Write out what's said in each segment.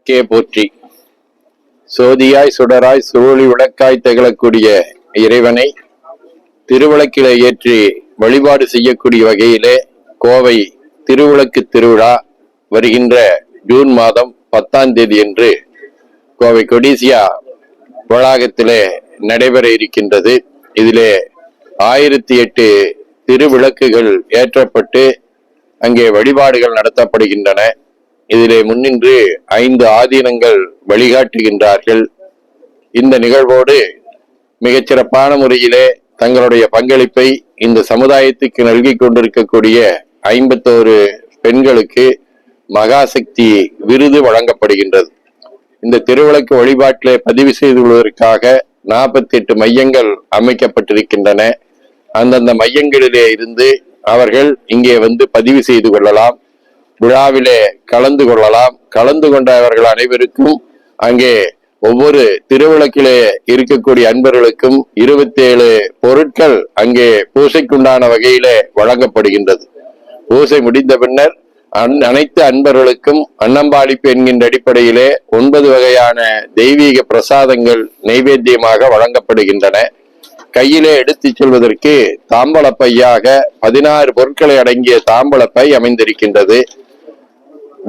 விளக்கே போற்றி. சோதியாய் சுடராய் சுழொளி விளக்காய் திகழக்கூடிய இறைவனை திருவிளக்கிலே ஏற்றி வழிபாடு செய்யக்கூடிய வகையிலே கோவை திருவிளக்கு திருவிழா வருகின்ற ஜூன் மாதம் 10ஆம் தேதி என்று கோவை கொடிசியா வளாகத்திலே நடைபெற இருக்கின்றது. இதிலே 1008 திருவிளக்குகள் ஏற்றப்பட்டு அங்கே வழிபாடுகள் நடத்தப்படுகின்றன. இதிலே முன்னின்று 5 ஆதீனங்கள் வழிகாட்டுகின்றார்கள். இந்த நிகழ்வோடு மிகச்சிறப்பான முறையிலே தங்களுடைய பங்களிப்பை இந்த சமுதாயத்துக்கு நல்கி கொண்டிருக்கக்கூடிய 51 பெண்களுக்கு மகாசக்தி விருது வழங்கப்படுகின்றது. இந்த திருவிளக்கு வழிபாட்டிலே பதிவு செய்து கொள்வதற்காக 48 மையங்கள் அமைக்கப்பட்டிருக்கின்றன. அந்தந்த மையங்களிலே இருந்து அவர்கள் இங்கே வந்து பதிவு செய்து கொள்ளலாம், விழாவிலே கலந்து கொள்ளலாம். கலந்து கொண்டவர்கள் அனைவருக்கும் அங்கே ஒவ்வொரு திருவிளக்கிலே இருக்கக்கூடிய அன்பர்களுக்கும் 27 பொருட்கள் அங்கே பூசைக்குண்டான வகையிலே வழங்கப்படுகின்றது. பூசை முடிந்த பின்னர் அனைத்து அன்பர்களுக்கும் அன்னம்பாளிப்பு என்கின்ற அடிப்படையிலே 9 வகையான தெய்வீக பிரசாதங்கள் நைவேத்தியமாக வழங்கப்படுகின்றன. கையிலே எடுத்துச் செல்வதற்கு தாம்பலப்பையாக 16 பொருட்களை அடங்கிய தாம்பலப்பை அமைந்திருக்கின்றது.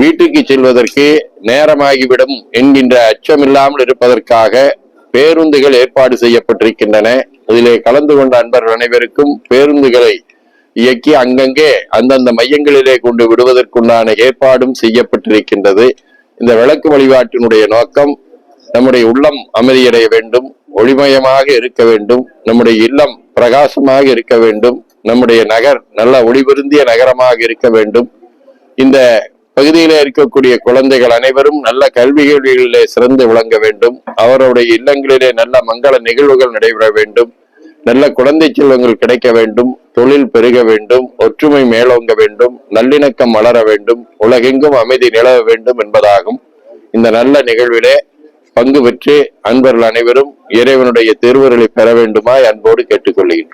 வீட்டுக்கு செல்வதற்கு நேரமாகிவிடும் என்கின்ற அச்சமில்லாமல் இருப்பதற்காக பேருந்துகள் ஏற்பாடு செய்யப்பட்டிருக்கின்றன. இதிலே கலந்து கொண்ட அன்பர்கள் அனைவருக்கும் பேருந்துகளை இயக்கி அங்கங்கே அந்தந்த மையங்களிலே கொண்டு விடுவதற்குண்டான ஏற்பாடும் செய்யப்பட்டிருக்கின்றது. இந்த விளக்கு வழிபாட்டினுடைய நோக்கம் நம்முடைய உள்ளம் அமைதியடைய வேண்டும், ஒளிமயமாக இருக்க வேண்டும், நம்முடைய இல்லம் பிரகாசமாக இருக்க வேண்டும், நம்முடைய நகர் நல்ல ஒளிபெருந்திய நகரமாக இருக்க வேண்டும். இந்த பகுதியிலே இருக்கக்கூடிய குழந்தைகள் அனைவரும் நல்ல கல்விகளிலே சிறந்து விளங்க வேண்டும், அவருடைய இல்லங்களிலே நல்ல மங்கள நிகழ்வுகள் நடைபெற வேண்டும், நல்ல குழந்தை செல்வங்கள் கிடைக்க வேண்டும், தொழில் பெருக வேண்டும், ஒற்றுமை மேலோங்க வேண்டும், நல்லிணக்கம் வளர வேண்டும், உலகெங்கும் அமைதி நிலவ வேண்டும் என்பதாகும். இந்த நல்ல நிகழ்விலே பங்கு பெற்று அன்பர்கள் அனைவரும் இறைவனுடைய திருவருளை பெற வேண்டுமாய் அன்போடு கேட்டுக்கொள்கிறேன்.